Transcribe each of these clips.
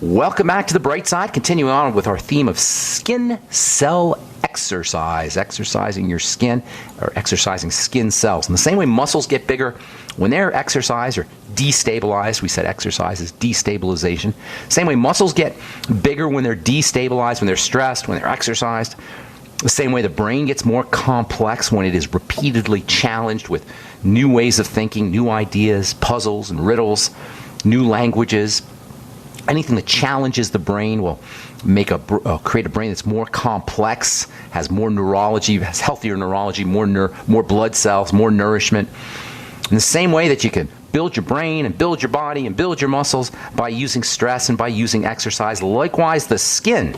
Welcome back to the bright side. Continuing on with our theme of skin cell exercise. Exercising your skin, or exercising skin cells. In the same way muscles get bigger when they're exercised or destabilized. We said exercise is destabilization. Same way muscles get bigger when they're destabilized, when they're stressed, when they're exercised. The same way the brain gets more complex when it is repeatedly challenged with new ways of thinking, new ideas, puzzles and riddles, new languages. Anything that challenges the brain will make create a brain that's more complex, has more neurology, has healthier neurology, more blood cells, more nourishment. In the same way that you can build your brain and build your body and build your muscles by using stress and by using exercise, likewise the skin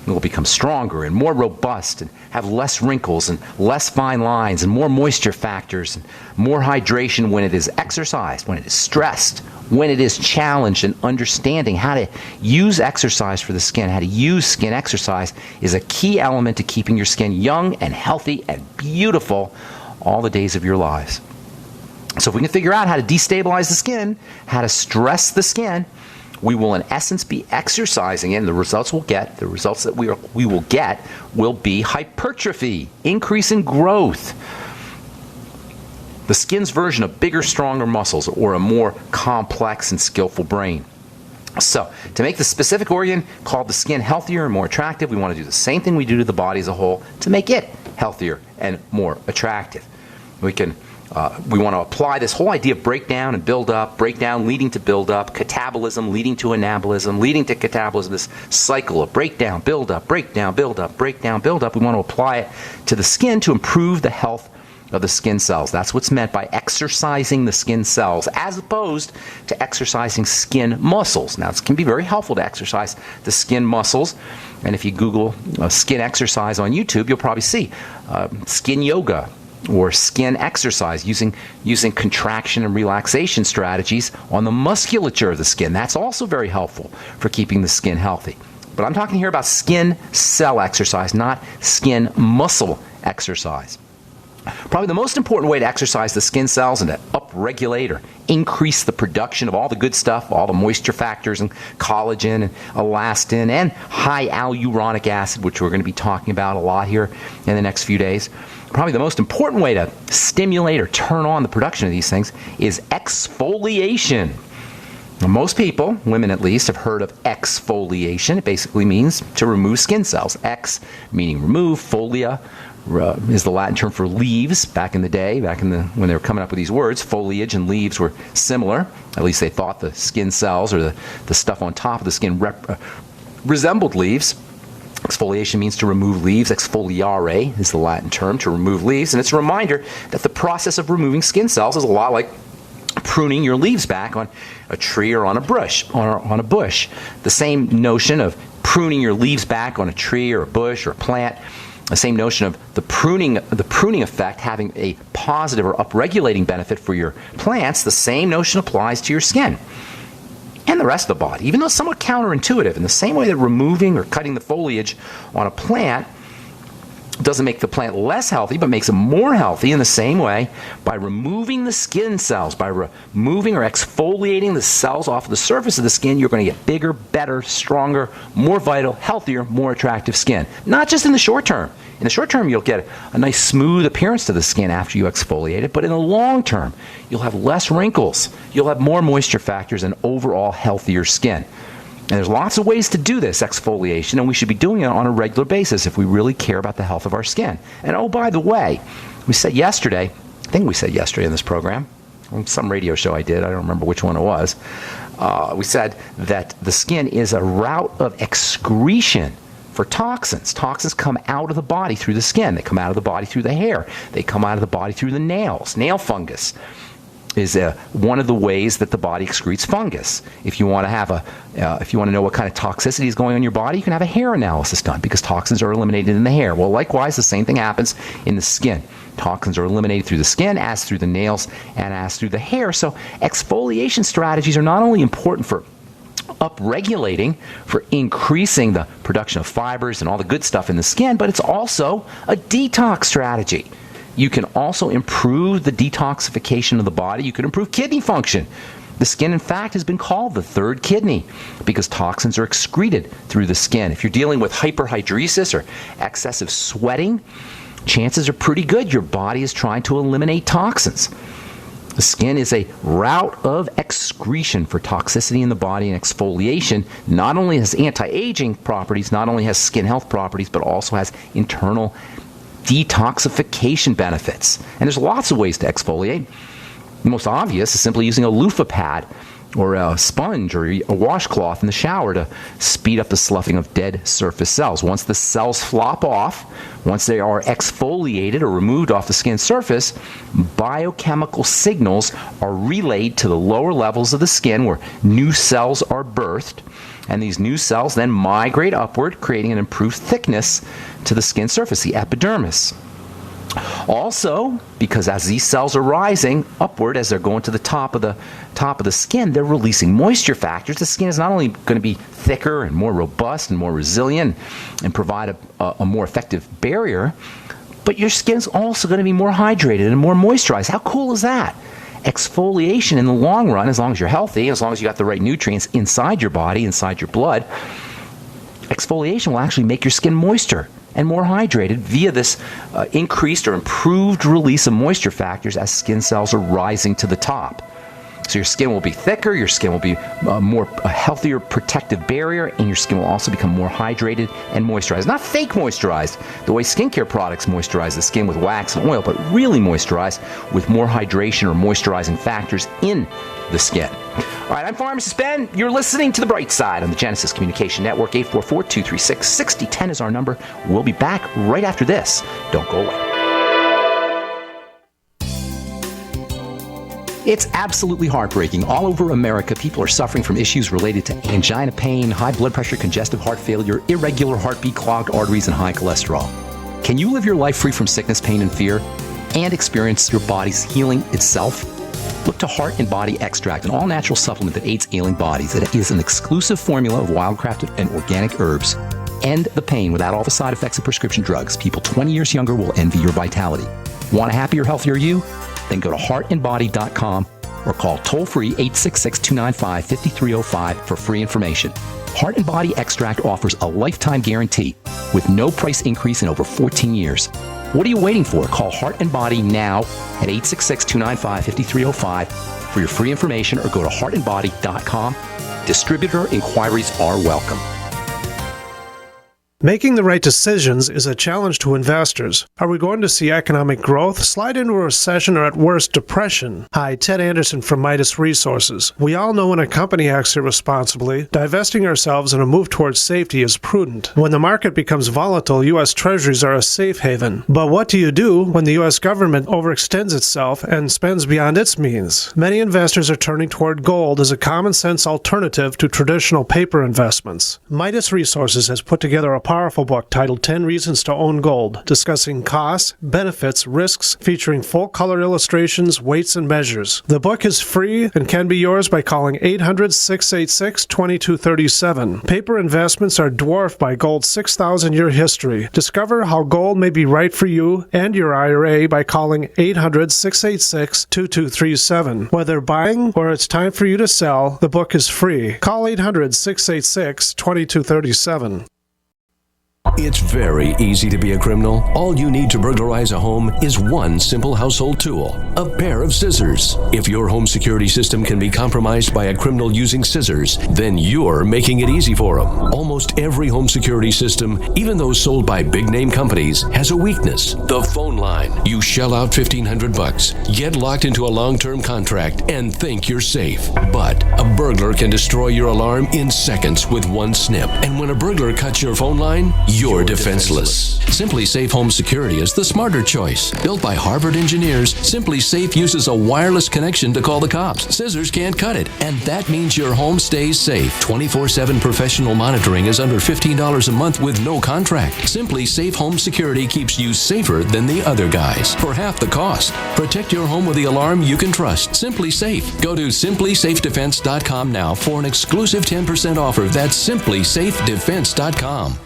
will become stronger and more robust and have less wrinkles and less fine lines and more moisture factors and more hydration when it is exercised, when it is stressed, when it is challenged. And understanding how to use exercise for the skin, how to use skin exercise is a key element to keeping your skin young and healthy and beautiful all the days of your lives. So if we can figure out how to destabilize the skin, how to stress the skin, we will in essence be exercising it, and the results that we will get will be hypertrophy, increase in growth. The skin's version of bigger, stronger muscles or a more complex and skillful brain. So, to make the specific organ called the skin healthier and more attractive, we want to do the same thing we do to the body as a whole to make it healthier and more attractive. We want to apply this whole idea of breakdown and build up, breakdown leading to build up, catabolism leading to anabolism, leading to catabolism, this cycle of breakdown, build up, breakdown, build up, breakdown, build up. We want to apply it to the skin to improve the health of the skin cells. That's what's meant by exercising the skin cells, as opposed to exercising skin muscles. Now, it can be very helpful to exercise the skin muscles, and if you Google skin exercise on YouTube, you'll probably see skin yoga, or skin exercise using contraction and relaxation strategies on the musculature of the skin. That's also very helpful for keeping the skin healthy. But I'm talking here about skin cell exercise, not skin muscle exercise. Probably the most important way to exercise the skin cells and to upregulate or increase the production of all the good stuff, all the moisture factors and collagen and elastin and high hyaluronic acid, which we're going to be talking about a lot here in the next few days. Probably the most important way to stimulate or turn on the production of these things is exfoliation. Now, most people, women at least, have heard of exfoliation. It basically means to remove skin cells. Ex meaning remove, folia is the Latin term for leaves. Back in the day, when they were coming up with these words, foliage and leaves were similar. At least they thought the skin cells or the stuff on top of the skin resembled leaves. Exfoliation means to remove leaves. Exfoliare is the Latin term, to remove leaves. And it's a reminder that the process of removing skin cells is a lot like pruning your leaves back on a tree or on a bush. The same notion of pruning your leaves back on a tree or a bush or a plant, the same notion of the pruning effect having a positive or upregulating benefit for your plants, the same notion applies to your skin and the rest of the body, even though it's somewhat counterintuitive. In the same way that removing or cutting the foliage on a plant doesn't make the plant less healthy, but makes it more healthy, in the same way, by removing the skin cells, by removing or exfoliating the cells off of the surface of the skin, you're going to get bigger, better, stronger, more vital, healthier, more attractive skin. Not just in the short term. In the short term, you'll get a nice smooth appearance to the skin after you exfoliate it, but in the long term, you'll have less wrinkles, you'll have more moisture factors, and overall healthier skin. And there's lots of ways to do this exfoliation, and we should be doing it on a regular basis if we really care about the health of our skin. And oh, by the way, we said yesterday in this program, on some radio show I did, I don't remember which one it was, we said that the skin is a route of excretion for toxins. Toxins come out of the body through the skin. They come out of the body through the hair. They come out of the body through the nails. Nail fungus is one of the ways that the body excretes fungus. If you want to know what kind of toxicity is going on in your body, you can have a hair analysis done because toxins are eliminated in the hair. Well, likewise, the same thing happens in the skin. Toxins are eliminated through the skin, as through the nails, and as through the hair. So exfoliation strategies are not only important for upregulating, for increasing the production of fibers and all the good stuff in the skin, but it's also a detox strategy. You can also improve the detoxification of the body. You can improve kidney function. The skin, in fact, has been called the third kidney because toxins are excreted through the skin. If you're dealing with hyperhidrosis or excessive sweating, chances are pretty good your body is trying to eliminate toxins. The skin is a route of excretion for toxicity in the body, and exfoliation not only has anti-aging properties, not only has skin health properties, but also has internal detoxification benefits. And there's lots of ways to exfoliate. The most obvious is simply using a loofah pad or a sponge or a washcloth in the shower to speed up the sloughing of dead surface cells. Once the cells flop off, once they are exfoliated or removed off the skin surface, biochemical signals are relayed to the lower levels of the skin where new cells are birthed, and these new cells then migrate upward, creating an improved thickness to the skin surface, the epidermis. Also, because as these cells are rising upward, as they're going to the top of the skin, they're releasing moisture factors. The skin is not only going to be thicker and more robust and more resilient and provide a more effective barrier, but your skin is also going to be more hydrated and more moisturized. How cool is that? Exfoliation in the long run, as long as you're healthy, as long as you got the right nutrients inside your body, inside your blood, exfoliation will actually make your skin moister and more hydrated via this increased or improved release of moisture factors as skin cells are rising to the top. So your skin will be thicker, your skin will be a healthier protective barrier, and your skin will also become more hydrated and moisturized. Not fake moisturized, the way skincare products moisturize the skin with wax and oil, but really moisturized with more hydration or moisturizing factors in the skin. All right, I'm Pharmacist Ben. You're listening to The Bright Side on the Genesis Communication Network. 844-236-6010 is our number. We'll be back right after this. Don't go away. It's absolutely heartbreaking. All over America, people are suffering from issues related to angina pain, high blood pressure, congestive heart failure, irregular heartbeat, clogged arteries, and high cholesterol. Can you live your life free from sickness, pain, and fear and experience your body's healing itself? Look to Heart and Body Extract, an all-natural supplement that aids ailing bodies. It is an exclusive formula of wild-crafted and organic herbs. End the pain without all the side effects of prescription drugs. People 20 years younger will envy your vitality. Want a happier, healthier you? Then go to heartandbody.com or call toll-free 866-295-5305 for free information. Heart and Body Extract offers a lifetime guarantee with no price increase in over 14 years. What are you waiting for? Call Heart and Body now at 866-295-5305 for your free information, or go to heartandbody.com. Distributor inquiries are welcome. Making the right decisions is a challenge to investors. Are we going to see economic growth, slide into a recession, or at worst, depression? Hi, Ted Anderson from Midas Resources. We all know when a company acts irresponsibly, divesting ourselves in a move towards safety is prudent. When the market becomes volatile, U.S. Treasuries are a safe haven. But what do you do when the U.S. government overextends itself and spends beyond its means? Many investors are turning toward gold as a common-sense alternative to traditional paper investments. Midas Resources has put together a powerful book titled 10 Reasons to Own Gold, discussing costs, benefits, risks, featuring full-color illustrations, weights, and measures. The book is free and can be yours by calling 800-686-2237. Paper investments are dwarfed by gold's 6,000-year history. Discover how gold may be right for you and your IRA by calling 800-686-2237. Whether buying or it's time for you to sell, the book is free. Call 800-686-2237. It's very easy to be a criminal. All you need to burglarize a home is one simple household tool, a pair of scissors. If your home security system can be compromised by a criminal using scissors, then you're making it easy for them. Almost every home security system, even those sold by big-name companies, has a weakness: the phone line. You shell out $1,500, get locked into a long-term contract, and think you're safe. But a burglar can destroy your alarm in seconds with one snip. And when a burglar cuts your phone line, you're defenseless. Simply Safe Home Security is the smarter choice. Built by Harvard engineers, Simply Safe uses a wireless connection to call the cops. Scissors can't cut it, and that means your home stays safe. 24/7 professional monitoring is under $15 a month with no contract. Simply Safe Home Security keeps you safer than the other guys for half the cost. Protect your home with the alarm you can trust. Simply Safe. Go to simplysafedefense.com now for an exclusive 10% offer. That's simplysafedefense.com.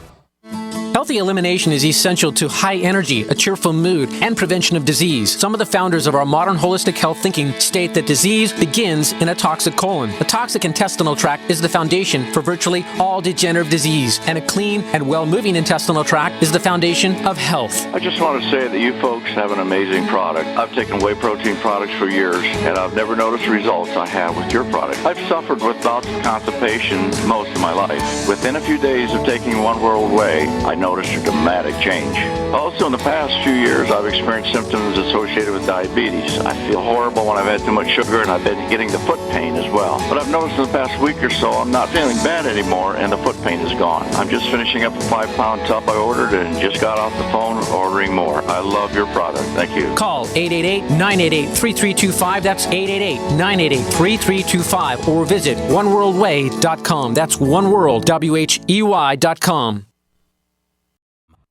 Healthy elimination is essential to high energy, a cheerful mood, and prevention of disease. Some of the founders of our modern holistic health thinking state that disease begins in a toxic colon. The toxic intestinal tract is the foundation for virtually all degenerative disease, and a clean and well-moving intestinal tract is the foundation of health. I just want to say that you folks have an amazing product. I've taken whey protein products for years, and I've never noticed the results I have with your product. I've suffered with bouts of constipation most of my life. Within a few days of taking One World Whey, I noticed a dramatic change. Also, in the past few years, I've experienced symptoms associated with diabetes. I feel horrible when I've had too much sugar, and I've been getting the foot pain as well. But I've noticed in the past week or so, I'm not feeling bad anymore, and the foot pain is gone. I'm just finishing up a 5-pound tub I ordered and just got off the phone ordering more. I love your product. Thank you. Call 888-988-3325. That's 888-988-3325. Or visit oneworldwhey.com. That's oneworld.com.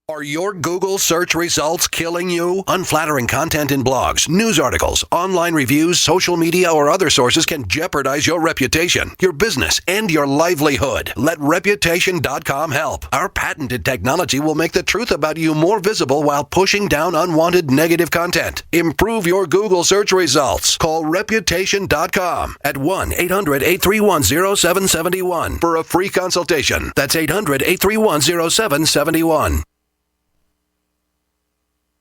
Are your Google search results killing you? Unflattering content in blogs, news articles, online reviews, social media, or other sources can jeopardize your reputation, your business, and your livelihood. Let Reputation.com help. Our patented technology will make the truth about you more visible while pushing down unwanted negative content. Improve your Google search results. Call Reputation.com at 1-800-831-0771 for a free consultation. That's 800-831-0771.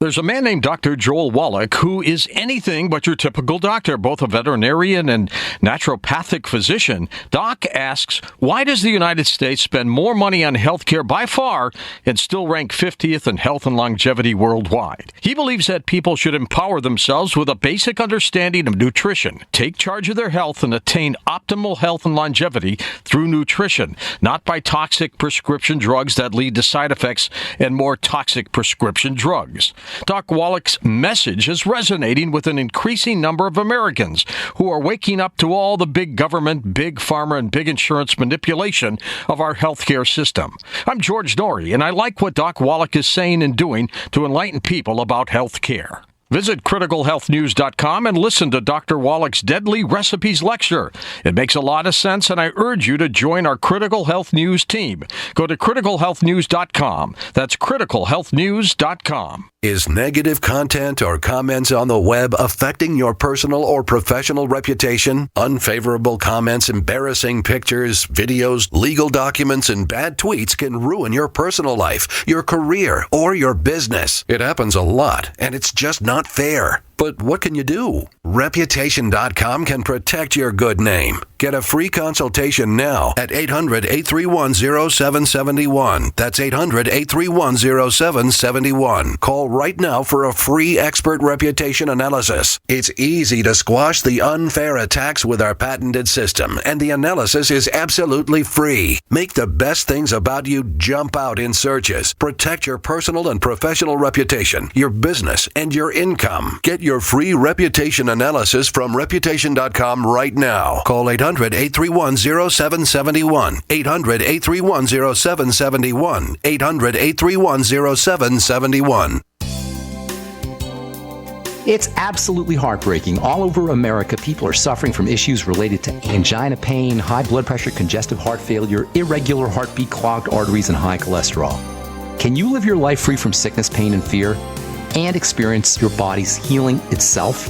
There's a man named Dr. Joel Wallach who is anything but your typical doctor, both a veterinarian and naturopathic physician. Doc asks, why does the United States spend more money on healthcare by far and still rank 50th in health and longevity worldwide? He believes that people should empower themselves with a basic understanding of nutrition, take charge of their health, and attain optimal health and longevity through nutrition, not by toxic prescription drugs that lead to side effects and more toxic prescription drugs. Doc Wallach's message is resonating with an increasing number of Americans who are waking up to all the big government, big pharma, and big insurance manipulation of our healthcare system. I'm George Norrie, and I like what Doc Wallach is saying and doing to enlighten people about healthcare. Visit criticalhealthnews.com and listen to Dr. Wallach's Deadly Recipes lecture. It makes a lot of sense, and I urge you to join our Critical Health News team. Go to criticalhealthnews.com. That's criticalhealthnews.com. Is negative content or comments on the web affecting your personal or professional reputation? Unfavorable comments, embarrassing pictures, videos, legal documents, and bad tweets can ruin your personal life, your career, or your business. It happens a lot, and it's just not fair. But what can you do? Reputation.com can protect your good name. Get a free consultation now at 800-831-0771. That's 800-831-0771. Call right now for a free expert reputation analysis. It's easy to squash the unfair attacks with our patented system, and the analysis is absolutely free. Make the best things about you jump out in searches. Protect your personal and professional reputation, your business, and your income. Get your free reputation analysis from Reputation.com right now. Call 800-831-0771. 800-831-0771. 800-831-0771. It's absolutely heartbreaking. All over America, people are suffering from issues related to angina pain, high blood pressure, congestive heart failure, irregular heartbeat, clogged arteries, and high cholesterol. Can you live your life free from sickness, pain, and fear, and experience your body's healing itself?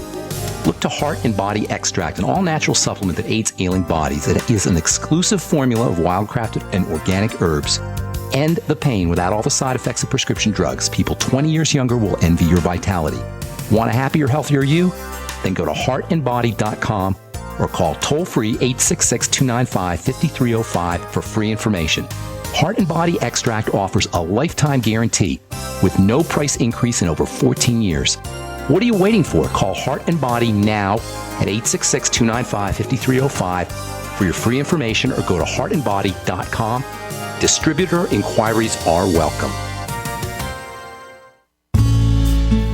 Look to Heart and Body Extract, an all-natural supplement that aids ailing bodies. It is an exclusive formula of wild-crafted and organic herbs. End the pain without all the side effects of prescription drugs. People 20 years younger will envy your vitality. Want a happier, healthier you? Then go to heartandbody.com or call toll-free 866-295-5305 for free information. Heart and Body Extract offers a lifetime guarantee with no price increase in over 14 years. What are you waiting for? Call Heart and Body now at 866-295-5305 for your free information, or go to heartandbody.com. Distributor inquiries are welcome.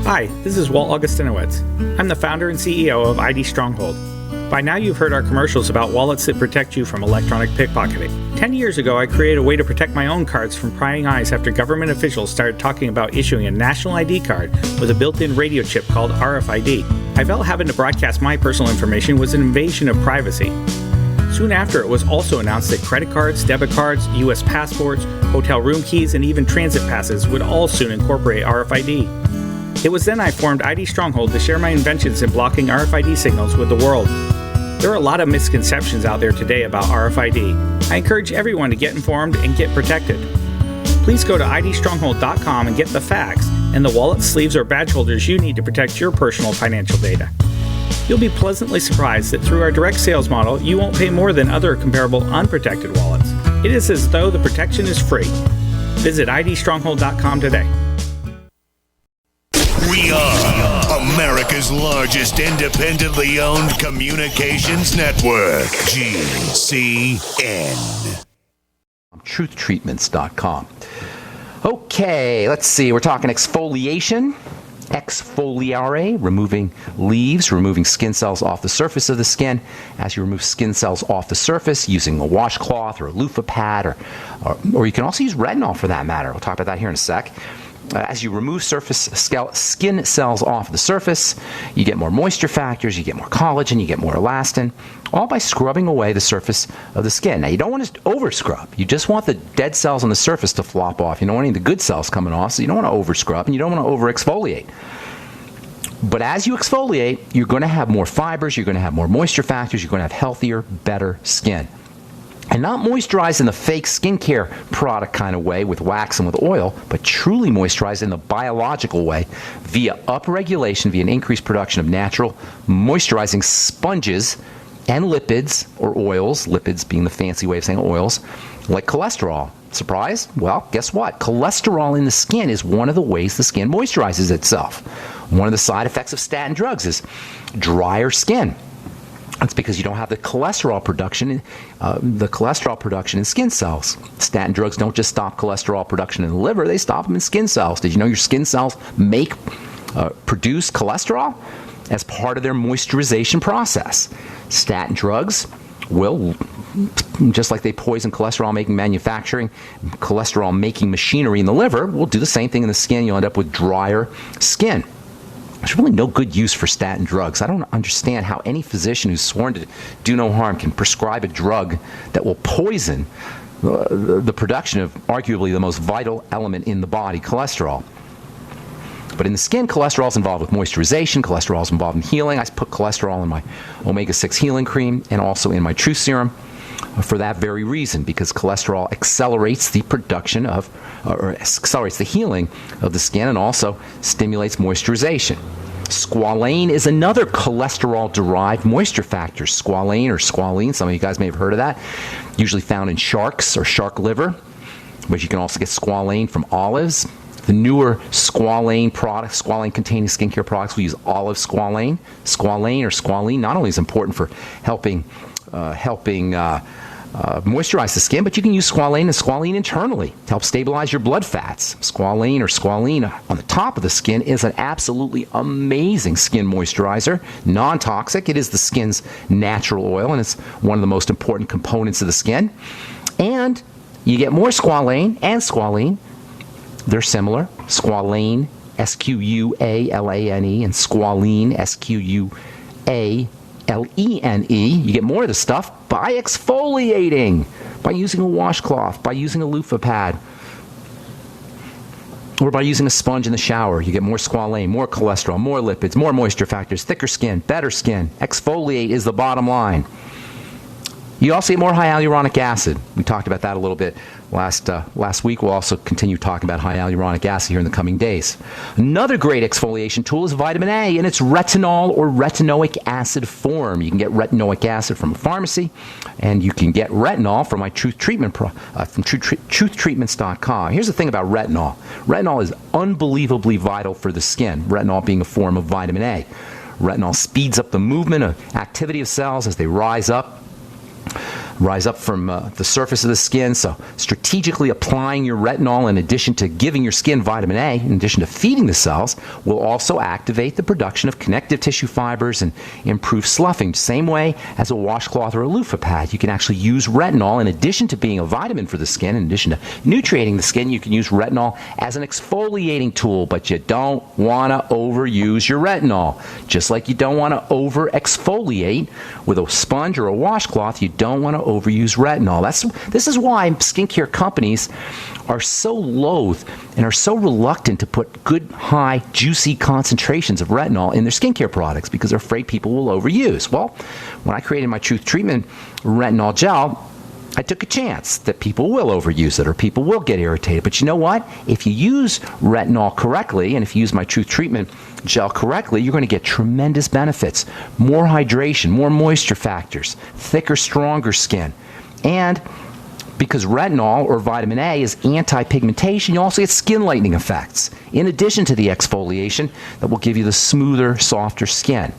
Hi, this is Walt Augustinowitz. I'm the founder and CEO of ID Stronghold. By now you've heard our commercials about wallets that protect you from electronic pickpocketing. 10 years ago, I created a way to protect my own cards from prying eyes after government officials started talking about issuing a national ID card with a built-in radio chip called RFID. I felt having to broadcast my personal information was an invasion of privacy. Soon after, it was also announced that credit cards, debit cards, U.S. passports, hotel room keys, and even transit passes would all soon incorporate RFID. It was then I formed ID Stronghold to share my inventions in blocking RFID signals with the world. There are a lot of misconceptions out there today about RFID. I encourage everyone to get informed and get protected. Please go to idstronghold.com and get the facts and the wallet, sleeves, or badge holders you need to protect your personal financial data. You'll be pleasantly surprised that through our direct sales model, you won't pay more than other comparable unprotected wallets. It is as though the protection is free. Visit idstronghold.com today. We are America's largest independently owned communications network, GCN. TruthTreatments.com. Okay, let's see. We're talking exfoliation. Exfoliare, removing leaves, removing skin cells off the surface of the skin. As you remove skin cells off the surface using a washcloth or a loofah pad, or you can also use retinol for that matter. We'll talk about that here in a sec. As you remove skin cells off the surface, you get more moisture factors, you get more collagen, you get more elastin, all by scrubbing away the surface of the skin. Now, you don't want to over-scrub. You just want the dead cells on the surface to flop off. You don't want any of the good cells coming off, so you don't want to over-scrub, and you don't want to over-exfoliate. But as you exfoliate, you're going to have more fibers, you're going to have more moisture factors, you're going to have healthier, better skin. And not moisturized in the fake skincare product kind of way with wax and with oil, but truly moisturized in the biological way via upregulation, via an increased production of natural moisturizing sponges and lipids or oils, lipids being the fancy way of saying oils, like cholesterol. Surprise? Well, guess what? Cholesterol in the skin is one of the ways the skin moisturizes itself. One of the side effects of statin drugs is drier skin. It's because you don't have the cholesterol production in skin cells. Statin drugs don't just stop cholesterol production in the liver; they stop them in skin cells. Did you know your skin cells produce cholesterol as part of their moisturization process? Statin drugs will, just like they poison cholesterol-making manufacturing, cholesterol-making machinery in the liver, will do the same thing in the skin. You'll end up with drier skin. There's really no good use for statin drugs. I don't understand how any physician who's sworn to do no harm can prescribe a drug that will poison the production of arguably the most vital element in the body, cholesterol. But in the skin, cholesterol is involved with moisturization. Cholesterol is involved in healing. I put cholesterol in my omega-6 healing cream and also in my Truth Serum for that very reason, because cholesterol accelerates the production of, or accelerates the healing of the skin and also stimulates moisturization. Squalane is another cholesterol-derived moisture factor. Squalane or squalene, some of you guys may have heard of that, usually found in sharks or shark liver, but you can also get squalane from olives. The newer squalane products, squalane-containing skincare products, we use olive squalane. Squalane or squalene not only is important for helping moisturize the skin, but you can use squalane and squalene internally to help stabilize your blood fats. Squalane or squalene on the top of the skin is an absolutely amazing skin moisturizer, non-toxic. It is the skin's natural oil, and it's one of the most important components of the skin. And you get more squalane and squalene. They're similar. Squalane, S-Q-U-A-L-A-N-E, and squalene, S-Q-U-A-L-E-N-E. You get more of the stuff by exfoliating, by using a washcloth, by using a loofah pad, or by using a sponge in the shower. You get more squalane, more cholesterol, more lipids, more moisture factors, thicker skin, better skin. Exfoliate is the bottom line. You also get more hyaluronic acid. We talked about that a little bit last week. We'll also continue talking about hyaluronic acid here in the coming days. Another great exfoliation tool is vitamin A in its retinol or retinoic acid form. You can get retinoic acid from a pharmacy, and you can get retinol from my Truth Treatment from TruthTreatments.com. Here's the thing about retinol. Retinol is unbelievably vital for the skin, retinol being a form of vitamin A. Retinol speeds up the movement of activity of cells as they rise up rise up from the surface of the skin. So strategically applying your retinol in addition to giving your skin vitamin A, in addition to feeding the cells, will also activate the production of connective tissue fibers and improve sloughing. Same way as a washcloth or a loofah pad. You can actually use retinol in addition to being a vitamin for the skin, in addition to nutriating the skin. You can use retinol as an exfoliating tool, but you don't want to overuse your retinol. Just like you don't want to over-exfoliate with a sponge or a washcloth, you don't want to overuse retinol. This is why skincare companies are so loath and are so reluctant to put good, high, juicy concentrations of retinol in their skincare products because they're afraid people will overuse. Well, when I created my Truth Treatment retinol gel, I took a chance that people will overuse it or people will get irritated. But you know what? If you use retinol correctly, and if you use my Truth Treatment gel correctly, you're going to get tremendous benefits. More hydration, more moisture factors, thicker, stronger skin. And because retinol or vitamin A is anti-pigmentation, you also get skin lightening effects, in addition to the exfoliation that will give you the smoother, softer skin.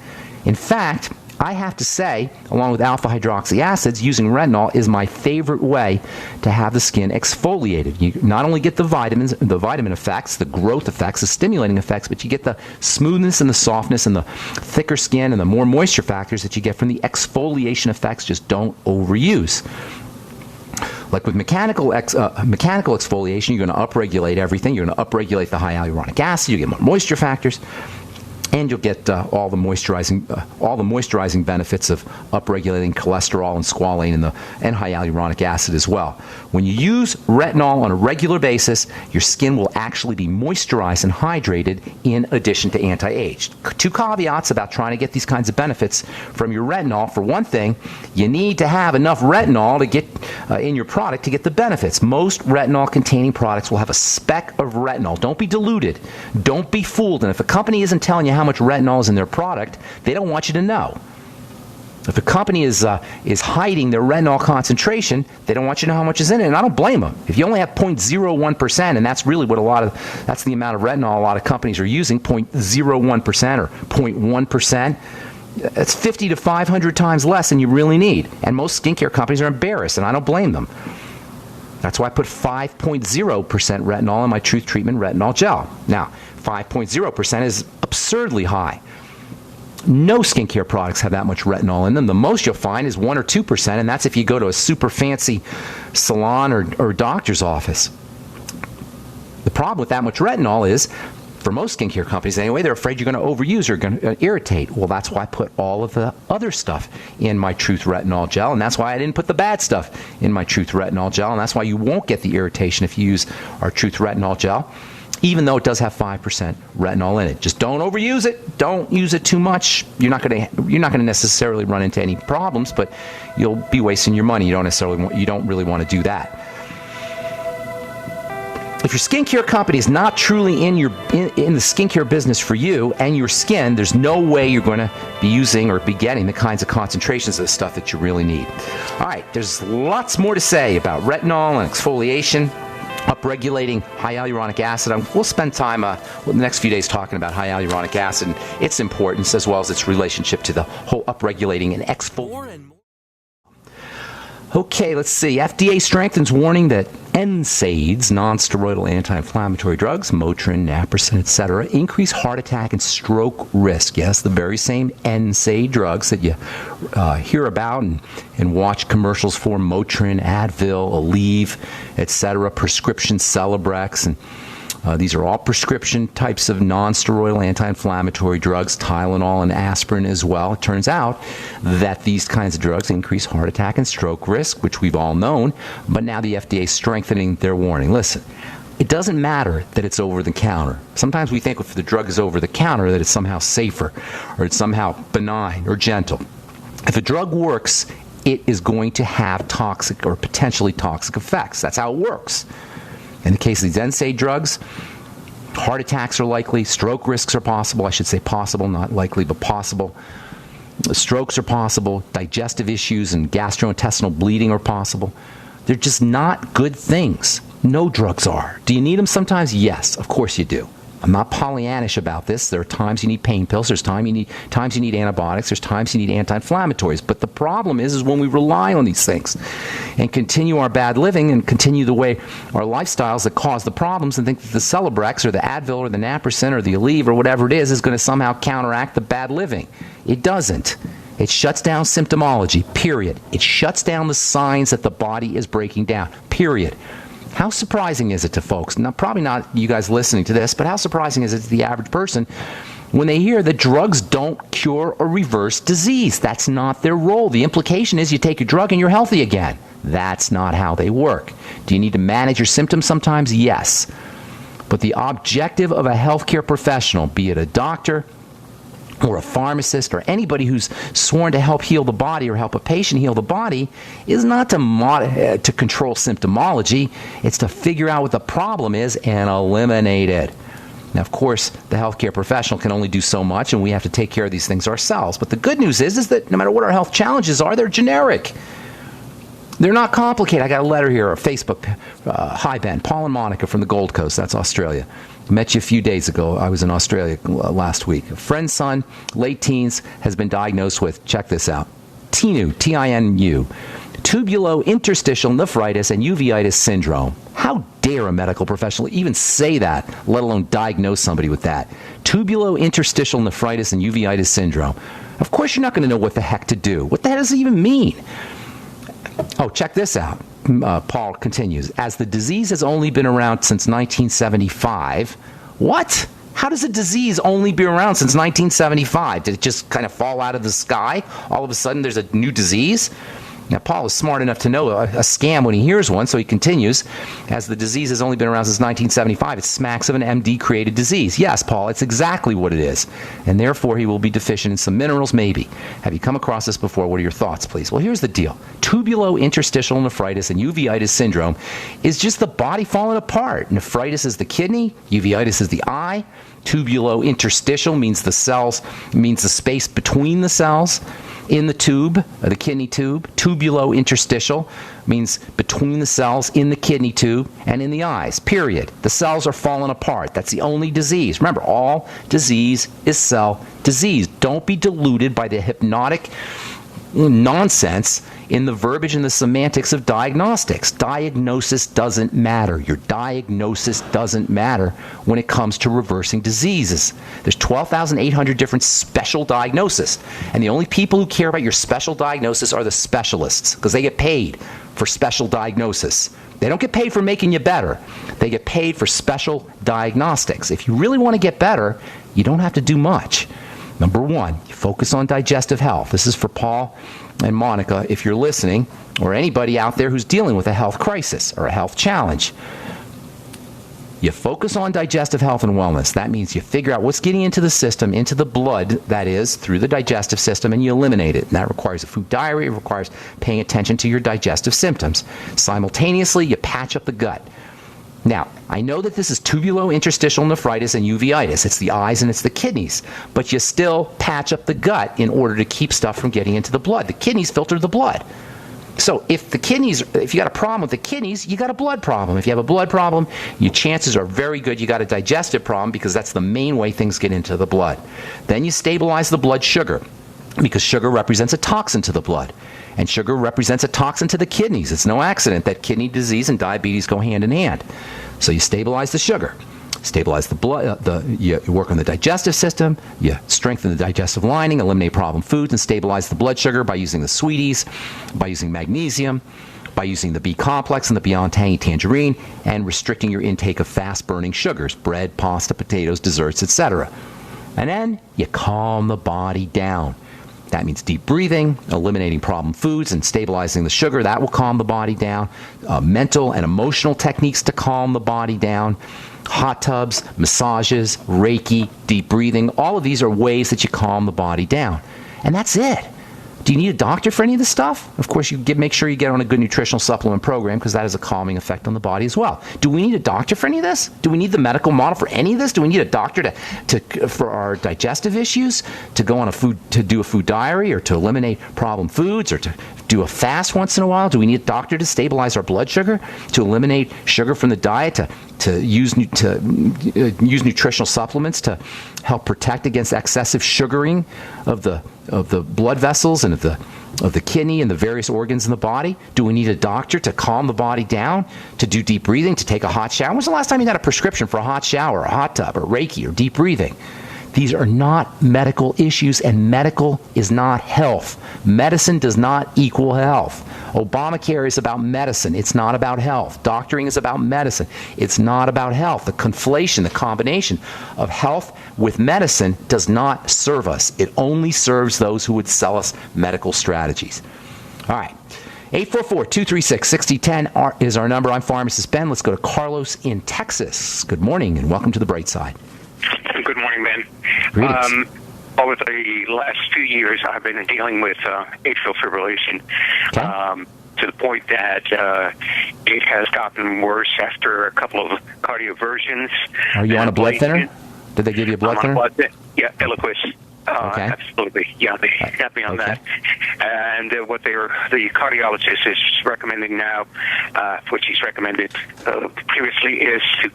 In fact, I have to say, along with alpha hydroxy acids, using retinol is my favorite way to have the skin exfoliated. You not only get the vitamins, the vitamin effects, the growth effects, the stimulating effects, but you get the smoothness and the softness and the thicker skin and the more moisture factors that you get from the exfoliation effects. Just don't overuse. Like with mechanical exfoliation, you're going to upregulate everything. You're going to upregulate the high hyaluronic acid. You get more moisture factors. And you'll get all the moisturizing benefits of upregulating cholesterol and squalane and high hyaluronic acid as well. When you use retinol on a regular basis, your skin will actually be moisturized and hydrated in addition to anti-age. Two caveats about trying to get these kinds of benefits from your retinol. For one thing, you need to have enough retinol to get in your product to get the benefits. Most retinol-containing products will have a speck of retinol. Don't be deluded. Don't be fooled. And if a company isn't telling you how much retinol is in their product, they don't want you to know. If a company is hiding their retinol concentration, they don't want you to know how much is in it, and I don't blame them. If you only have 0.01%, and that's really what that's the amount of retinol a lot of companies are using, 0.01% or 0.1%, that's 50 to 500 times less than you really need. And most skincare companies are embarrassed, and I don't blame them. That's why I put 5.0% retinol in my Truth Treatment retinol gel. Now, 5.0% is absurdly high. No skincare products have that much retinol in them. The most you'll find is 1 or 2%, and that's if you go to a super fancy salon or doctor's office. The problem with that much retinol is, for most skincare companies anyway, they're afraid you're going to overuse or going to irritate. Well, that's why I put all of the other stuff in my Truth Retinol Gel, and that's why I didn't put the bad stuff in my Truth Retinol Gel, and that's why you won't get the irritation if you use our Truth Retinol Gel, even though it does have 5% retinol in it. Just don't overuse it. Don't use it too much. You're not going to necessarily run into any problems, but you'll be wasting your money. You don't really want to do that. If your skincare company is not truly in the skincare business for you and your skin, there's no way you're going to be using or be getting the kinds of concentrations of the stuff that you really need. All right, there's lots more to say about retinol and exfoliation, upregulating high hyaluronic acid. We'll spend time the next few days talking about high hyaluronic acid and its importance as well as its relationship to the whole upregulating and exfoliating. Okay, let's see. FDA strengthens warning that NSAIDs, non-steroidal anti-inflammatory drugs, Motrin, Naproxen, etc., increase heart attack and stroke risk. Yes, the very same NSAID drugs that you hear about and watch commercials for, Motrin, Advil, Aleve, etc., prescription Celebrex, and these are all prescription types of non-steroidal anti-inflammatory drugs, Tylenol and aspirin as well. It turns out that these kinds of drugs increase heart attack and stroke risk, which we've all known, but now the FDA is strengthening their warning. Listen, it doesn't matter that it's over the counter. Sometimes we think if the drug is over the counter that it's somehow safer or it's somehow benign or gentle. If a drug works, it is going to have toxic or potentially toxic effects. That's how it works. In the case of these NSAID drugs, heart attacks are likely, stroke risks are possible. I should say possible, not likely, but possible. Strokes are possible, digestive issues and gastrointestinal bleeding are possible. They're just not good things. No drugs are. Do you need them sometimes? Yes, of course you do. I'm not Pollyannish about this. There are times you need pain pills. There's times you need antibiotics. There's times you need anti-inflammatories. But the problem is when we rely on these things and continue our bad living and continue the way our lifestyles that cause the problems and think that the Celebrex or the Advil or the Naprosyn or the Aleve or whatever it is going to somehow counteract the bad living. It doesn't. It shuts down symptomology, period. It shuts down the signs that the body is breaking down, period. How surprising is it to folks, now, probably not you guys listening to this, but how surprising is it to the average person when they hear that drugs don't cure or reverse disease? That's not their role. The implication is you take a drug and you're healthy again. That's not how they work. Do you need to manage your symptoms sometimes? Yes. But the objective of a healthcare professional, be it a doctor or a pharmacist or anybody who's sworn to help heal the body or help a patient heal the body, is not to control symptomology. It's to figure out what the problem is and eliminate it. Now, of course, the healthcare professional can only do so much, and we have to take care of these things ourselves. But the good news is that no matter what our health challenges are, they're generic. They're not complicated. I got a letter here, a Facebook. Hi, Ben. Paul and Monica from the Gold Coast. That's Australia. Met you a few days ago. I was in Australia last week. A friend's son, late teens, has been diagnosed with, check this out, TINU, T-I-N-U, tubulointerstitial nephritis and uveitis syndrome. How dare a medical professional even say that, let alone diagnose somebody with that? Tubulointerstitial nephritis and uveitis syndrome. Of course you're not going to know what the heck to do. What the hell does it even mean? Oh, check this out. Paul continues. As the disease has only been around since 1975. What? How does a disease only be around since 1975? Did it just kind of fall out of the sky? All of a sudden there's a new disease? Now, Paul is smart enough to know a scam when he hears one, so he continues. As the disease has only been around since 1975, it smacks of an MD-created disease. Yes, Paul, it's exactly what it is. And therefore, he will be deficient in some minerals, maybe. Have you come across this before? What are your thoughts, please? Well, here's the deal. Tubulointerstitial nephritis and uveitis syndrome is just the body falling apart. Nephritis is the kidney. Uveitis is the eye. Tubulointerstitial means the cells, means the space between the cells in the tube, the kidney tube. Tubulointerstitial means between the cells in the kidney tube and in the eyes, period. The cells are falling apart. That's the only disease. Remember, all disease is cell disease. Don't be deluded by the hypnotic nonsense in the verbiage and the semantics of diagnostics. Diagnosis doesn't matter. Your diagnosis doesn't matter when it comes to reversing diseases. There's 12,800 different special diagnoses, and the only people who care about your special diagnosis are the specialists, because they get paid for special diagnosis. They don't get paid for making you better. They get paid for special diagnostics. If you really want to get better, you don't have to do much. Number one, you focus on digestive health. This is for Paul and Monica, if you're listening, or anybody out there who's dealing with a health crisis or a health challenge. You focus on digestive health and wellness. That means you figure out what's getting into the system, into the blood, that is, through the digestive system, and you eliminate it. And that requires a food diary. It requires paying attention to your digestive symptoms. Simultaneously, you patch up the gut. Now, I know that this is tubulointerstitial nephritis and uveitis. It's the eyes and it's the kidneys. But you still patch up the gut in order to keep stuff from getting into the blood. The kidneys filter the blood. So if you got a problem with the kidneys, you got a blood problem. If you have a blood problem, your chances are very good you got a digestive problem, because that's the main way things get into the blood. Then you stabilize the blood sugar, because sugar represents a toxin to the blood. And sugar represents a toxin to the kidneys. It's no accident that kidney disease and diabetes go hand in hand. So you stabilize the sugar, stabilize the blood, you work on the digestive system, you strengthen the digestive lining, eliminate problem foods, and stabilize the blood sugar by using the sweeties, by using magnesium, by using the B complex and the Beyond Tangy Tangerine, and restricting your intake of fast-burning sugars, bread, pasta, potatoes, desserts, etc. And then you calm the body down. That means deep breathing, eliminating problem foods, and stabilizing the sugar. That will calm the body down. Mental and emotional techniques to calm the body down. Hot tubs, massages, Reiki, deep breathing. All of these are ways that you calm the body down. And that's it. Do you need a doctor for any of this stuff? Of course, make sure you get on a good nutritional supplement program because that has a calming effect on the body as well. Do we need a doctor for any of this? Do we need the medical model for any of this? Do we need a doctor for our digestive issues, to go on to do a food diary, or to eliminate problem foods, or to do a fast once in a while? Do we need a doctor to stabilize our blood sugar, to eliminate sugar from the diet, to use nutritional supplements to help protect against excessive sugaring of the blood vessels and of the kidney and the various organs in the body? Do we need a doctor to calm the body down, to do deep breathing, to take a hot shower? When was the last time you got a prescription for a hot shower, a hot tub, or Reiki, or deep breathing? These are not medical issues, and medical is not health. Medicine does not equal health. Obamacare is about medicine. It's not about health. Doctoring is about medicine. It's not about health. The conflation, the combination of health with medicine does not serve us. It only serves those who would sell us medical strategies. All right. 844-236-6010 is our number. I'm Pharmacist Ben. Let's go to Carlos in Texas. Good morning, and welcome to the Bright Side. Good morning, Ben. Greetings. Over the last few years, I've been dealing with atrial fibrillation to the point that it has gotten worse after a couple of cardioversions. Are you on a blood thinner? Did they give you a blood thinner? Yeah, Eliquis. Okay. Absolutely. Yeah, they got me on that. And what the cardiologist is recommending now, which he's recommended previously, is to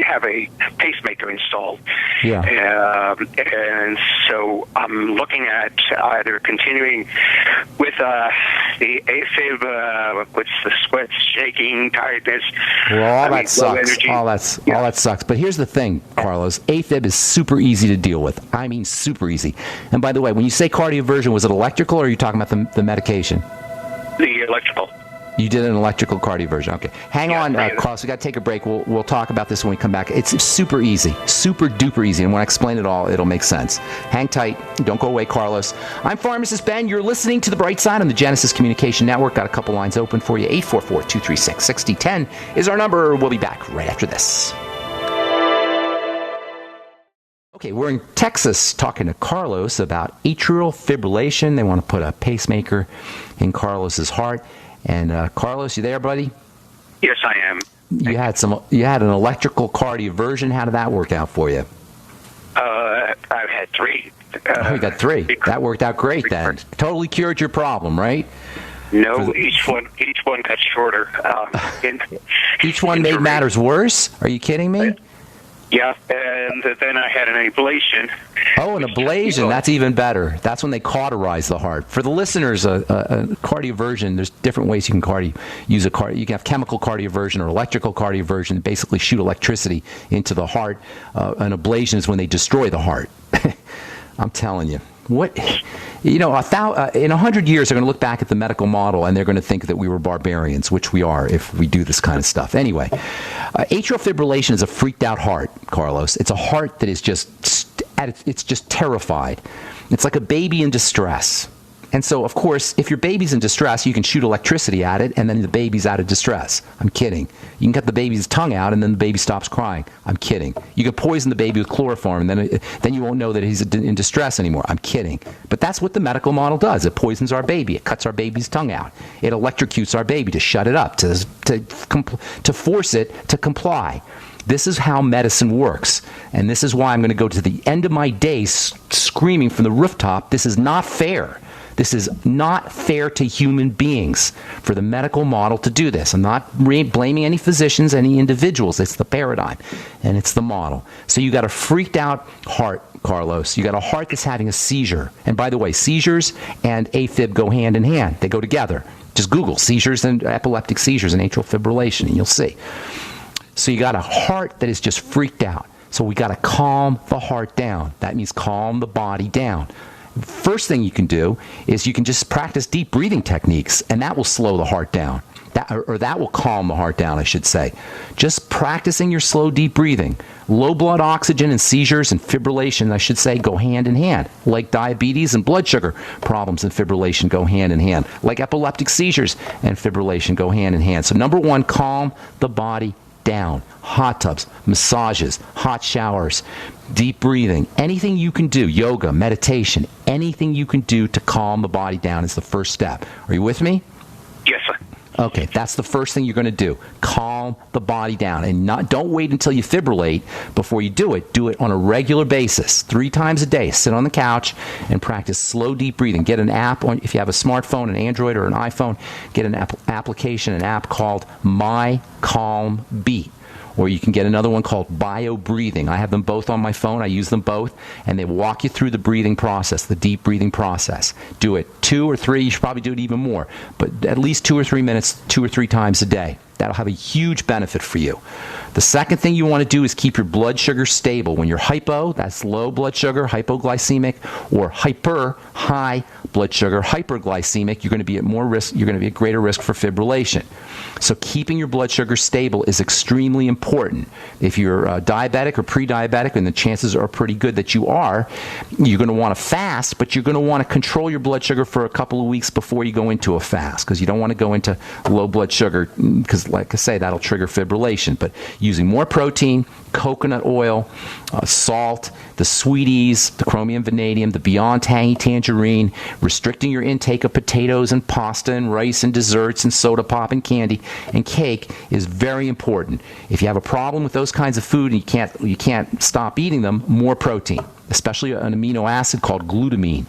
have a pacemaker installed. Yeah. And so I'm looking at either continuing with the AFib, with the sweat, shaking, tiredness. Well, all that sucks. All that sucks. But here's the thing, Carlos. AFib is super easy to deal with. I mean, super easy. And by the way, when you say cardioversion, was it electrical, or are you talking about the medication? The electrical. You did an electrical cardioversion. Okay. Hang on, Carlos. We got to take a break. We'll talk about this when we come back. It's super easy. Super duper easy. And when I explain it all, it'll make sense. Hang tight. Don't go away, Carlos. I'm Pharmacist Ben. You're listening to The Bright Side on the Genesis Communication Network. Got a couple lines open for you. 844-236-6010 is our number. We'll be back right after this. Okay, we're in Texas talking to Carlos about atrial fibrillation. They want to put a pacemaker in Carlos's heart. And Carlos, you there, buddy? Yes, I am. You had an electrical cardioversion. How did that work out for you? I've had three. You got three. That worked out great then. Totally cured your problem, right? No, each one got shorter. Each one made matters worse? Are you kidding me? Yeah, and then I had an ablation. Oh, an ablation. That's even better. That's when they cauterize the heart. For the listeners, a cardioversion, there's different ways you can use a You can have chemical cardioversion or electrical cardioversion, basically shoot electricity into the heart. An ablation is when they destroy the heart. I'm telling you. In 100 years, they're going to look back at the medical model and they're going to think that we were barbarians, which we are if we do this kind of stuff. Anyway, atrial fibrillation is a freaked out heart, Carlos. It's a heart that is it's just terrified. It's like a baby in distress. And so, of course, if your baby's in distress, you can shoot electricity at it, and then the baby's out of distress. I'm kidding. You can cut the baby's tongue out, and then the baby stops crying. I'm kidding. You can poison the baby with chloroform, and then you won't know that he's in distress anymore. I'm kidding. But that's what the medical model does. It poisons our baby. It cuts our baby's tongue out. It electrocutes our baby to shut it up, to force it to comply. This is how medicine works. And this is why I'm going to go to the end of my days screaming from the rooftop, this is not fair. This is not fair to human beings for the medical model to do this. I'm not blaming any physicians, any individuals. It's the paradigm, and it's the model. So you got a freaked out heart, Carlos. You got a heart that's having a seizure. And by the way, seizures and AFib go hand in hand. They go together. Just Google seizures and epileptic seizures and atrial fibrillation, and you'll see. So you got a heart that is just freaked out. So we got to calm the heart down. That means calm the body down. First thing you can do is you can just practice deep breathing techniques, and that will slow the heart down. That will calm the heart down, I should say. Just practicing your slow, deep breathing. Low blood oxygen and seizures and fibrillation, I should say, go hand in hand. Like diabetes and blood sugar problems and fibrillation go hand in hand. Like epileptic seizures and fibrillation go hand in hand. So number one, calm the body down, hot tubs, massages, hot showers, deep breathing, anything you can do, yoga, meditation, anything you can do to calm the body down is the first step. Are you with me? Yes, sir. Okay, that's the first thing you're going to do. Calm the body down, and don't wait until you fibrillate before you do it. Do it on a regular basis, 3 times a day. Sit on the couch and practice slow, deep breathing. Get an app, if you have a smartphone, an Android or an iPhone, get an application, an app called My Calm Beat. Or you can get another one called Bio Breathing. I have them both on my phone. I use them both, and they walk you through the breathing process, the deep breathing process. Do it 2 or 3. You should probably do it even more, but at least 2 or 3 minutes, 2 or 3 times a day. That'll have a huge benefit for you. The second thing you want to do is keep your blood sugar stable. When you're hypo, that's low blood sugar, hypoglycemic, or hyper, high blood sugar, hyperglycemic, you're going to be at more risk. You're going to be at greater risk for fibrillation. So keeping your blood sugar stable is extremely important. If you're diabetic or pre-diabetic, and the chances are pretty good that you are, you're going to want to fast, but you're going to want to control your blood sugar for a couple of weeks before you go into a fast, because you don't want to go into low blood sugar, because like I say, that'll trigger fibrillation. But using more protein, coconut oil, salt, the sweeties, the chromium vanadium, the Beyond Tangy Tangerine, restricting your intake of potatoes and pasta and rice and desserts and soda pop and candy and cake is very important. If you have a problem with those kinds of food and you can't stop eating them, more protein, especially an amino acid called glutamine.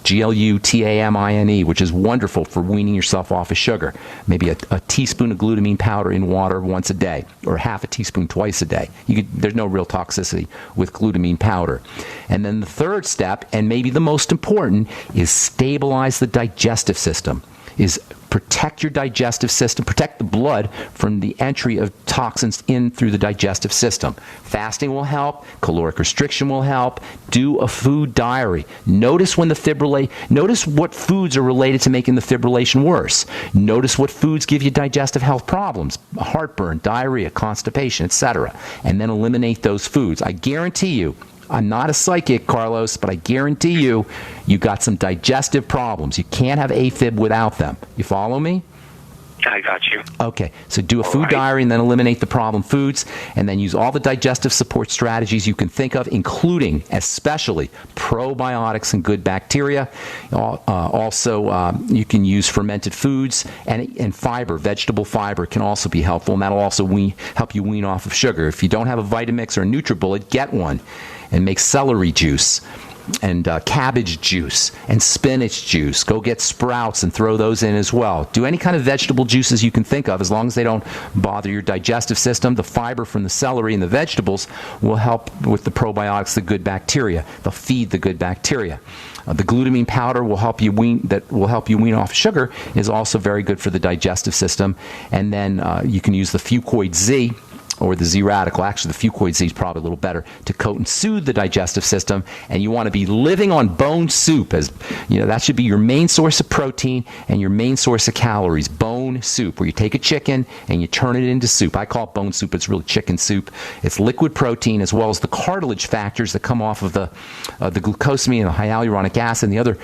Glutamine, which is wonderful for weaning yourself off of sugar. Maybe a teaspoon of glutamine powder in water once a day, or half a teaspoon twice a day. There's no real toxicity with glutamine powder. And then the third step, and maybe the most important, is stabilize the digestive system. Is protect your digestive system, protect the blood from the entry of toxins in through the digestive system. Fasting will help. Caloric restriction will help. Do a food diary. Notice when notice what foods are related to making the fibrillation worse. Notice what foods give you digestive health problems, heartburn, diarrhea, constipation, etc. And then eliminate those foods. I guarantee you, I'm not a psychic, Carlos, but I guarantee you got some digestive problems. You can't have AFib without them. You follow me? I got you. Okay, so do a food diary and then eliminate the problem foods, and then use all the digestive support strategies you can think of, including, especially, probiotics and good bacteria. Also, you can use fermented foods, and fiber, vegetable fiber can also be helpful, and that'll also help you wean off of sugar. If you don't have a Vitamix or a NutriBullet, get one and make celery juice and cabbage juice and spinach juice. Go get sprouts and throw those in as well. Do any kind of vegetable juices you can think of, as long as they don't bother your digestive system. The fiber from the celery and the vegetables will help with the probiotics, the good bacteria. They'll feed the good bacteria. The glutamine powder will help you wean off sugar, is also very good for the digestive system. And then you can use the Fucoid Z, or the Z radical. Actually, the Fucoid Z is probably a little better to coat and soothe the digestive system. And you want to be living on bone soup, as you know, that should be your main source of protein and your main source of calories. Bone soup, where you take a chicken and you turn it into soup. I call it bone soup. It's really chicken soup. It's liquid protein, as well as the cartilage factors that come off of the glucosamine and the hyaluronic acid, and the other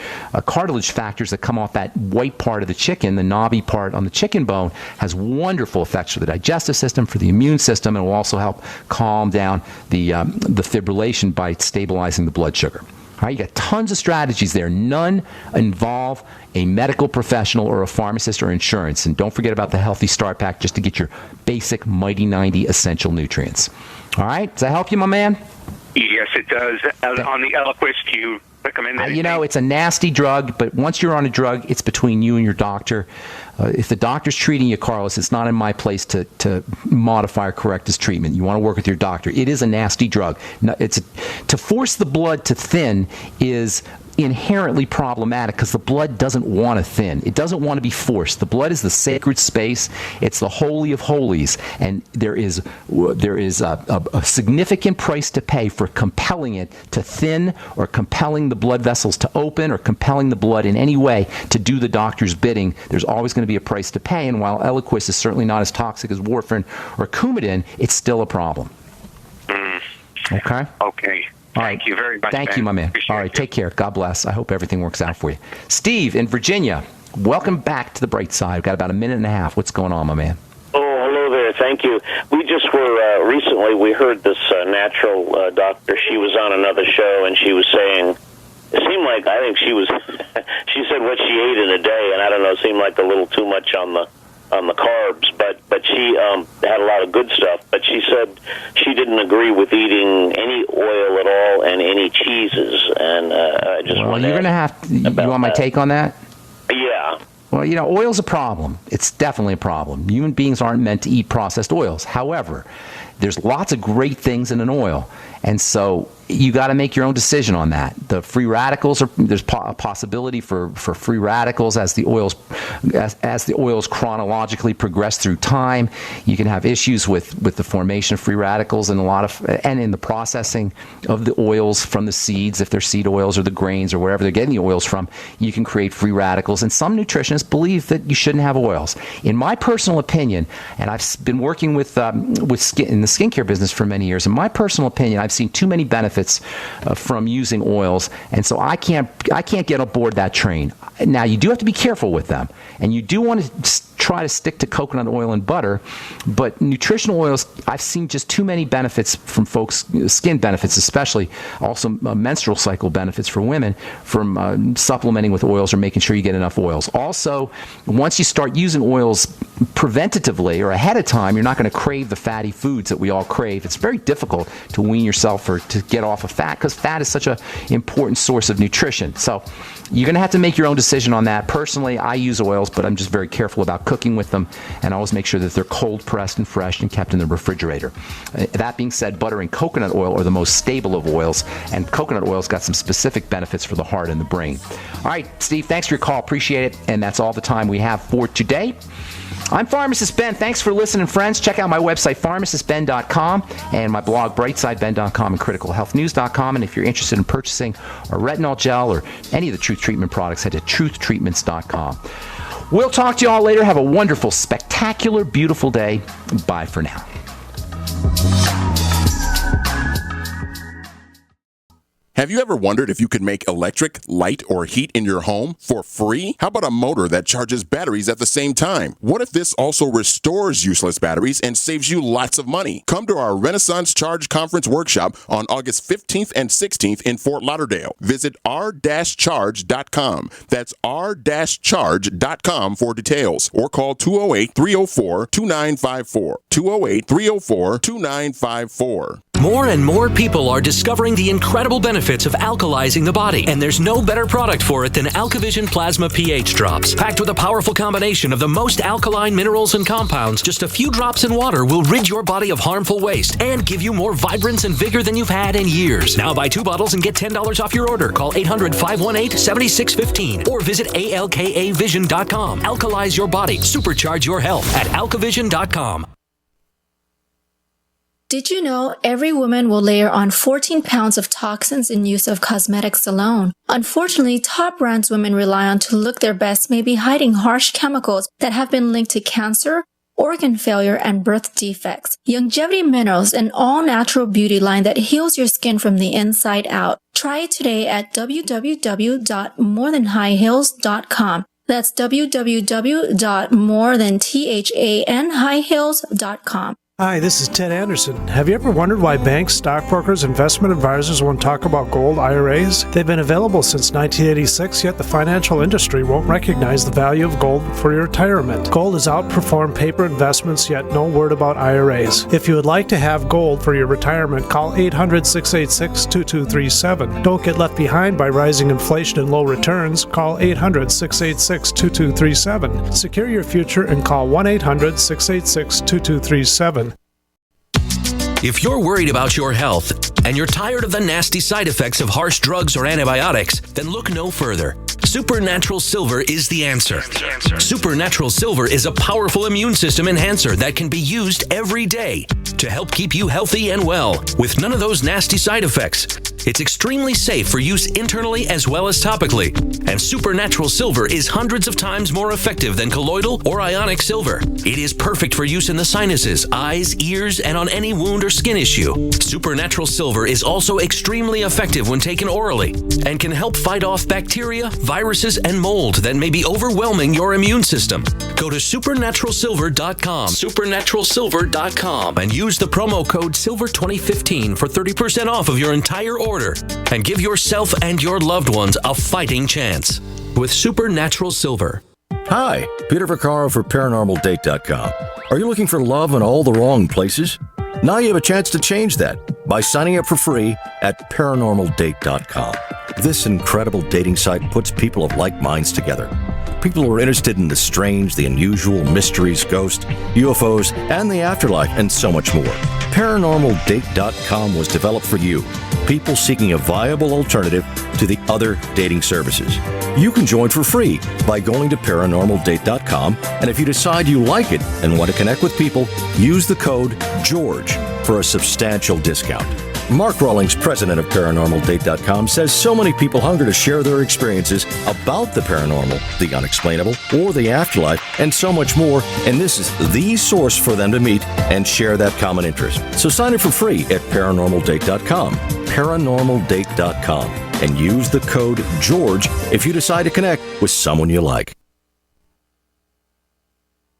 cartilage factors that come off that white part of the chicken, the knobby part on the chicken bone, has wonderful effects for the digestive system, for the immune system, and will also help calm down the fibrillation by stabilizing the blood sugar. All right, you got tons of strategies there. None involve a medical professional or a pharmacist or insurance. And don't forget about the Healthy Start Pack, just to get your basic Mighty 90 essential nutrients. All right, does that help you, my man? Yes, it does. On the Eliquis, do you recommend anything? You know, it's a nasty drug, but once you're on a drug, it's between you and your doctor. If the doctor's treating you, Carlos, it's not in my place to modify or correct his treatment. You want to work with your doctor. It is a nasty drug. To force the blood to thin is inherently problematic, because the blood doesn't want to thin. It doesn't want to be forced. The blood is the sacred space. It's the holy of holies, and there is a significant price to pay for compelling it to thin, or compelling the blood vessels to open, or compelling the blood in any way to do the doctor's bidding. There's always going to be a price to pay, and while Eliquis is certainly not as toxic as warfarin or Coumadin, it's still a problem. Okay? Okay. Thank you very much. Thank you, my man. All right, take care. God bless. I hope everything works out for you. Steve in Virginia, welcome back to the bright side. We've got about a minute and a half. What's going on, my man? Oh, hello there. thank you. We just were, recently we heard this natural doctor. She was on another show, and she was saying, it seemed like, I think she was, she said what she ate in a day, and I don't know, it seemed like a little too much on the carbs, but she had a lot of good stuff. But she said she didn't agree with eating any oil at all and any cheeses. And I just you're going to have to, you want my take on that? Yeah. Well, oil's a problem. It's definitely a problem. Human beings aren't meant to eat processed oils. However, there's lots of great things in an oil. And so you got to make your own decision on that. The free radicals there's a possibility for free radicals as the oils chronologically progress through time. You can have issues with the formation of free radicals and and in the processing of the oils from the seeds, if they're seed oils or the grains or wherever they're getting the oils from, you can create free radicals. And some nutritionists believe that you shouldn't have oils. In my personal opinion, and I've been working with skin in the skincare business for many years, in my personal opinion, I've seen too many benefits from using oils, and so I can't get aboard that train. Now, you do have to be careful with them, and you do want to try to stick to coconut oil and butter, but nutritional oils, I've seen just too many benefits from folks, skin benefits especially, also menstrual cycle benefits for women from supplementing with oils or making sure you get enough oils. Also, once you start using oils preventatively or ahead of time, you're not going to crave the fatty foods that we all crave. It's very difficult to wean yourself or to get off of fat because fat is such an important source of nutrition. So you're going to have to make your own decision on that. Personally, I use oils, but I'm just very careful about cooking with them, and I always make sure that they're cold pressed and fresh and kept in the refrigerator. That being said, butter and coconut oil are the most stable of oils, and coconut oil's got some specific benefits for the heart and the brain. All right, Steve, thanks for your call. Appreciate it, and that's all the time we have for today. I'm Pharmacist Ben. Thanks for listening, friends. Check out my website, pharmacistben.com, and my blog, brightsideben.com and criticalhealthnews.com. And if you're interested in purchasing a retinol gel or any of the Truth Treatment products, head to truthtreatments.com. We'll talk to you all later. Have a wonderful, spectacular, beautiful day. Bye for now. Have you ever wondered if you could make electric, light, or heat in your home for free? How about a motor that charges batteries at the same time? What if this also restores useless batteries and saves you lots of money? Come to our Renaissance Charge Conference workshop on August 15th and 16th in Fort Lauderdale. Visit r-charge.com. That's r-charge.com for details, or call 208-304-2954. 208-304-2954. More and more people are discovering the incredible benefits of alkalizing the body, and there's no better product for it than AlkaVision Plasma pH Drops. Packed with a powerful combination of the most alkaline minerals and compounds, just a few drops in water will rid your body of harmful waste and give you more vibrance and vigor than you've had in years. Now buy 2 bottles and get $10 off your order. Call 800-518-7615 or visit alkavision.com. Alkalize your body. Supercharge your health at alkavision.com. Did you know every woman will layer on 14 pounds of toxins in use of cosmetics alone? Unfortunately, top brands women rely on to look their best may be hiding harsh chemicals that have been linked to cancer, organ failure, and birth defects. Longevity Minerals, an all-natural beauty line that heals your skin from the inside out. Try it today at www.morethanhighhills.com. That's www.morethanhighhills.com. Hi, this is Ted Anderson. Have you ever wondered why banks, stockbrokers, investment advisors won't talk about gold IRAs? They've been available since 1986, yet the financial industry won't recognize the value of gold for your retirement. Gold has outperformed paper investments, yet no word about IRAs. If you would like to have gold for your retirement, call 800-686-2237. Don't get left behind by rising inflation and low returns. Call 800-686-2237. Secure your future and call 1-800-686-2237. If you're worried about your health and you're tired of the nasty side effects of harsh drugs or antibiotics, then look no further. Supernatural Silver is the answer. Supernatural Silver is a powerful immune system enhancer that can be used every day to help keep you healthy and well with none of those nasty side effects. It's extremely safe for use internally as well as topically. And Supernatural Silver is hundreds of times more effective than colloidal or ionic silver. It is perfect for use in the sinuses, eyes, ears, and on any wound or skin issue. Supernatural Silver is also extremely effective when taken orally and can help fight off bacteria, viruses, and mold that may be overwhelming your immune system. Go to supernaturalsilver.com, supernaturalsilver.com, and use the promo code SILVER2015 for 30% off of your entire order. And give yourself and your loved ones a fighting chance with Supernatural Silver. Hi, Peter Vaccaro for ParanormalDate.com. Are you looking for love in all the wrong places? Now you have a chance to change that by signing up for free at ParanormalDate.com. This incredible dating site puts people of like minds together. People who are interested in the strange, the unusual, mysteries, ghosts, UFOs, and the afterlife, and so much more. ParanormalDate.com was developed for you, people seeking a viable alternative to the other dating services. You can join for free by going to ParanormalDate.com, and if you decide you like it and want to connect with people, use the code GEORGE for a substantial discount. Mark Rawlings, president of ParanormalDate.com, says so many people hunger to share their experiences about the paranormal, the unexplainable, or the afterlife, and so much more, and this is the source for them to meet and share that common interest. So sign up for free at ParanormalDate.com, ParanormalDate.com, and use the code GEORGE if you decide to connect with someone you like.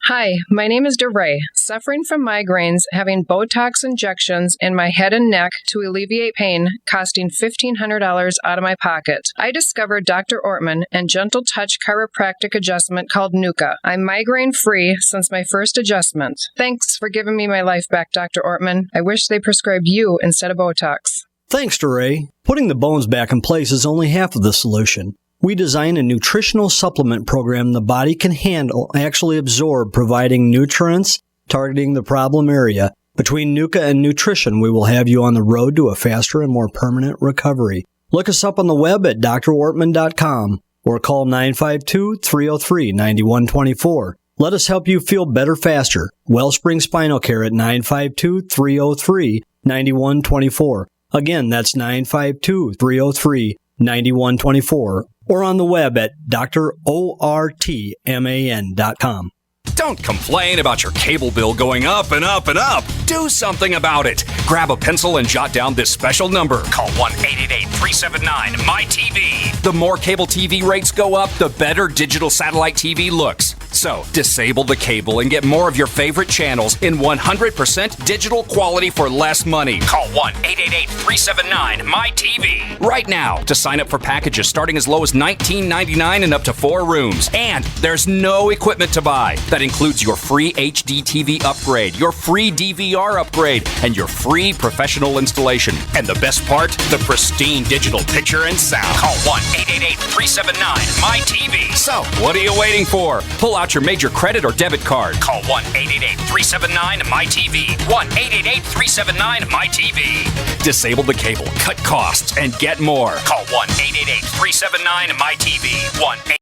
Hi, my name is DeRay, suffering from migraines, having Botox injections in my head and neck to alleviate pain, costing $1,500 out of my pocket. I discovered Dr. Ortman and Gentle Touch chiropractic adjustment called NUCA. I'm migraine-free since my first adjustment. Thanks for giving me my life back, Dr. Ortman. I wish they prescribed you instead of Botox. Thanks, DeRay. Putting the bones back in place is only half of the solution. We design a nutritional supplement program the body can handle, actually absorb, providing nutrients, targeting the problem area. Between NUCA and nutrition, we will have you on the road to a faster and more permanent recovery. Look us up on the web at drortman.com or call 952-303-9124. Let us help you feel better faster. Wellspring Spinal Care at 952-303-9124. Again, that's 952-303-9124. Or on the web at drortman.com. Don't complain about your cable bill going up and up and up. Do something about it. Grab a pencil and jot down this special number. Call 1-888-379-MY-TV. The more cable TV rates go up, the better digital satellite TV looks. So, disable the cable and get more of your favorite channels in 100% digital quality for less money. Call 1-888-379-MY-TV right now to sign up for packages starting as low as $19.99 and up to 4 rooms. And there's no equipment to buy. That includes your free HD TV upgrade, your free DVR upgrade, and your free professional installation. And the best part, the pristine digital picture and sound. Call 1-888-379-MY-TV. So, what are you waiting for? Pull out your major credit or debit card. Call 1-888-379-MY-TV. 1-888-379-MY-TV. Disable the cable, cut costs, and get more. Call 1-888-379-MY-TV. 1